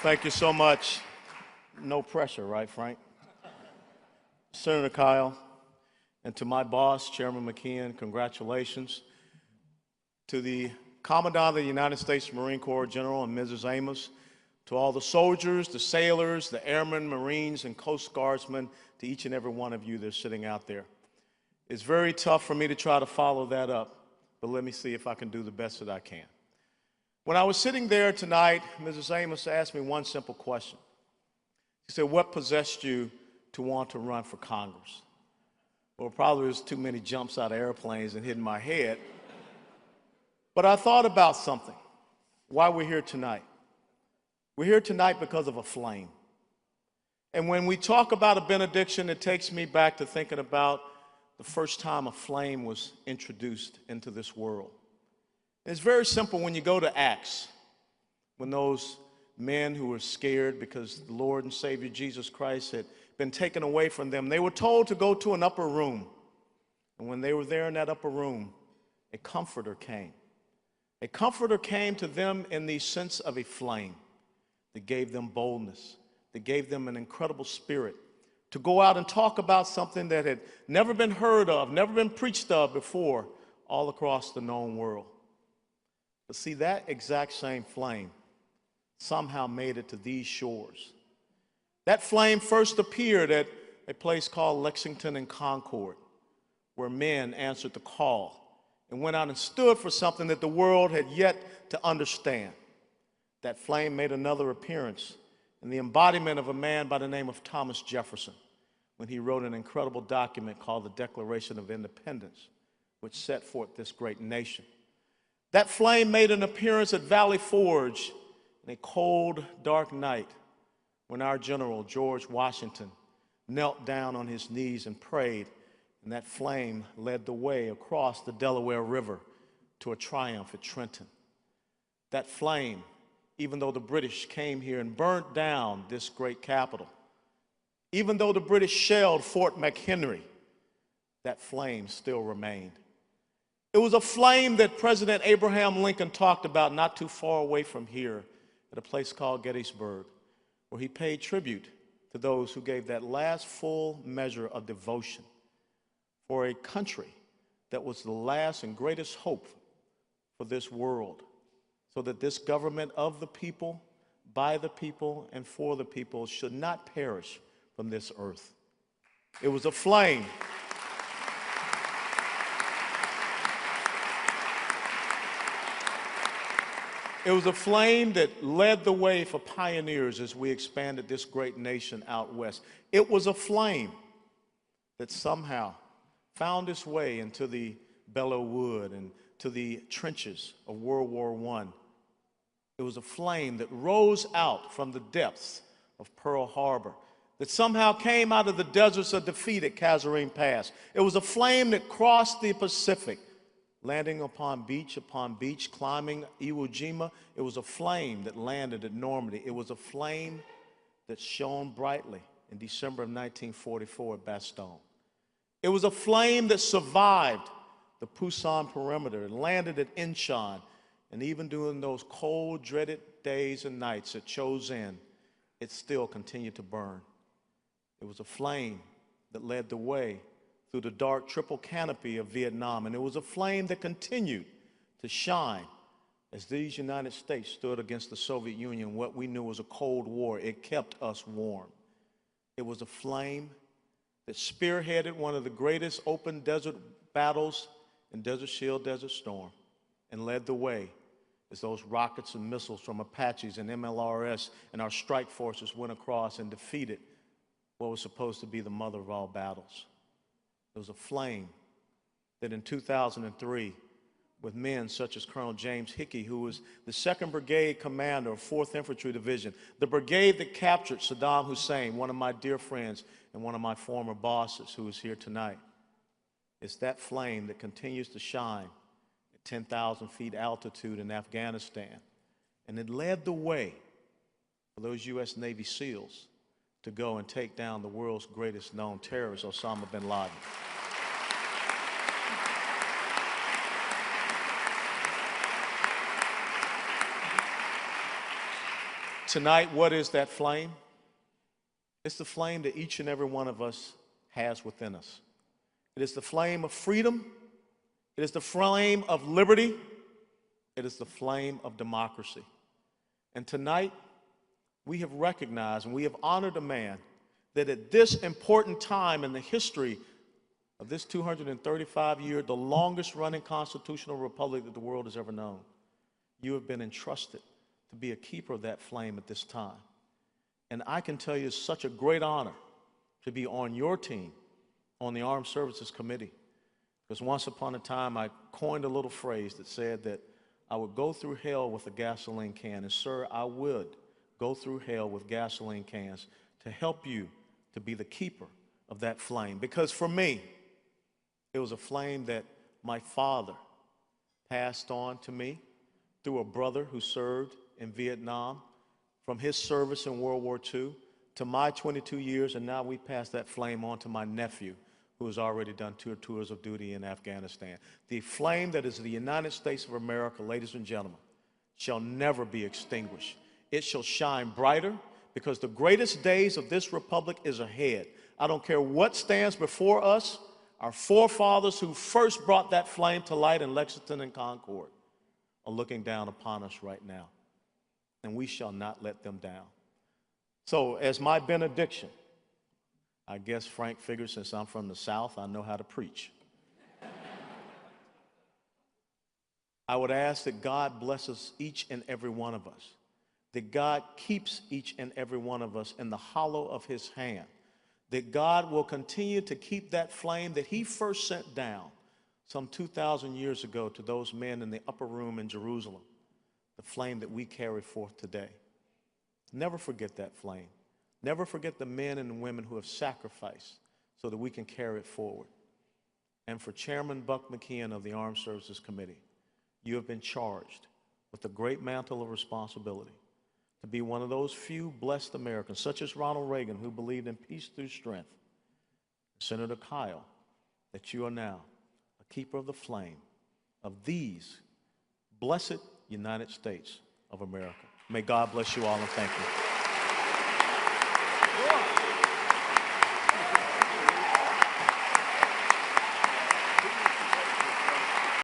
Thank you so much. No pressure, right, Frank? Senator Kyle, and to my boss, Chairman McKeon, congratulations. To the Commandant of the United States Marine Corps, General, and Mrs. Amos, to all the soldiers, the sailors, the airmen, Marines, and Coast Guardsmen, to each and every one of you that's sitting out there. It's very tough for me to try to follow that up, but let me see if I can do the best that I can. When I was sitting there tonight, Mrs. Amos asked me one simple question. She said, what possessed you to want to run for Congress? Well, probably was too many jumps out of airplanes and hitting my head. But I thought about something, why we're here tonight. We're here tonight because of a flame. And when we talk about a benediction, it takes me back to thinking about the first time a flame was introduced into this world. It's very simple when you go to Acts, when those men who were scared because the Lord and Savior Jesus Christ had been taken away from them, they were told to go to an upper room. And when they were there in that upper room, a comforter came. A comforter came to them in the sense of a flame that gave them boldness, that gave them an incredible spirit to go out and talk about something that had never been heard of, never been preached of before, all across the known world. But see, that exact same flame somehow made it to these shores. That flame first appeared at a place called Lexington and Concord, where men answered the call and went out and stood for something that the world had yet to understand. That flame made another appearance in the embodiment of a man by the name of Thomas Jefferson, when he wrote an incredible document called the Declaration of Independence, which set forth this great nation. That flame made an appearance at Valley Forge in a cold, dark night when our general, George Washington, knelt down on his knees and prayed, and that flame led the way across the Delaware River to a triumph at Trenton. That flame, even though the British came here and burnt down this great capital, even though the British shelled Fort McHenry, that flame still remained. It was a flame that President Abraham Lincoln talked about not too far away from here at a place called Gettysburg, where he paid tribute to those who gave that last full measure of devotion for a country that was the last and greatest hope for this world, so that this government of the people, by the people, and for the people should not perish from this earth. It was a flame. It was a flame that led the way for pioneers as we expanded this great nation out west. It was a flame that somehow found its way into the Belleau Wood and to the trenches of World War I. It was a flame that rose out from the depths of Pearl Harbor, that somehow came out of the deserts of defeat at Kasserine Pass. It was a flame that crossed the Pacific, landing upon beach, climbing Iwo Jima. It was a flame that landed at Normandy. It was a flame that shone brightly in December of 1944 at Bastogne. It was a flame that survived the Pusan perimeter and landed at Incheon. And even during those cold, dreaded days and nights at Chosin, it still continued to burn. It was a flame that led the way through the dark triple canopy of Vietnam. And it was a flame that continued to shine as these United States stood against the Soviet Union, what we knew was a Cold War. It kept us warm. It was a flame that spearheaded one of the greatest open desert battles in Desert Shield, Desert Storm, and led the way as those rockets and missiles from Apaches and MLRS and our strike forces went across and defeated what was supposed to be the mother of all battles. There was a flame that in 2003, with men such as Colonel James Hickey, who was the 2nd Brigade commander of 4th Infantry Division, the brigade that captured Saddam Hussein, one of my dear friends and one of my former bosses who is here tonight. It's that flame that continues to shine at 10,000 feet altitude in Afghanistan. And it led the way for those U.S. Navy SEALs to go and take down the world's greatest known terrorist, Osama bin Laden. Tonight, what is that flame? It's the flame that each and every one of us has within us. It is the flame of freedom. It is the flame of liberty. It is the flame of democracy. And tonight, we have recognized and we have honored a man that at this important time in the history of this 235-year, the longest running constitutional republic that the world has ever known, you have been entrusted to be a keeper of that flame at this time. And I can tell you it's such a great honor to be on your team, on the Armed Services Committee. Because once upon a time, I coined a little phrase that said that I would go through hell with a gasoline can. And sir, I would go through hell with gasoline cans to help you to be the keeper of that flame. Because for me, it was a flame that my father passed on to me through a brother who served in Vietnam, from his service in World War II to my 22 years, and now we pass that flame on to my nephew, who has already done 2 tours of duty in Afghanistan. The flame that is the United States of America, ladies and gentlemen, shall never be extinguished. It shall shine brighter because the greatest days of this republic is ahead. I don't care what stands before us. Our forefathers who first brought that flame to light in Lexington and Concord are looking down upon us right now, and we shall not let them down. So as my benediction, I guess Frank figured since I'm from the South, I know how to preach. I would ask that God blesses each and every one of us, that God keeps each and every one of us in the hollow of his hand, that God will continue to keep that flame that he first sent down some 2,000 years ago to those men in the upper room in Jerusalem, the flame that we carry forth today. Never forget that flame. Never forget the men and women who have sacrificed so that we can carry it forward. And for Chairman Buck McKeon of the Armed Services Committee, you have been charged with the great mantle of responsibility to be one of those few blessed Americans, such as Ronald Reagan, who believed in peace through strength, Senator Kyl, that you are now a keeper of the flame of these blessed United States of America. May God bless you all, and thank you.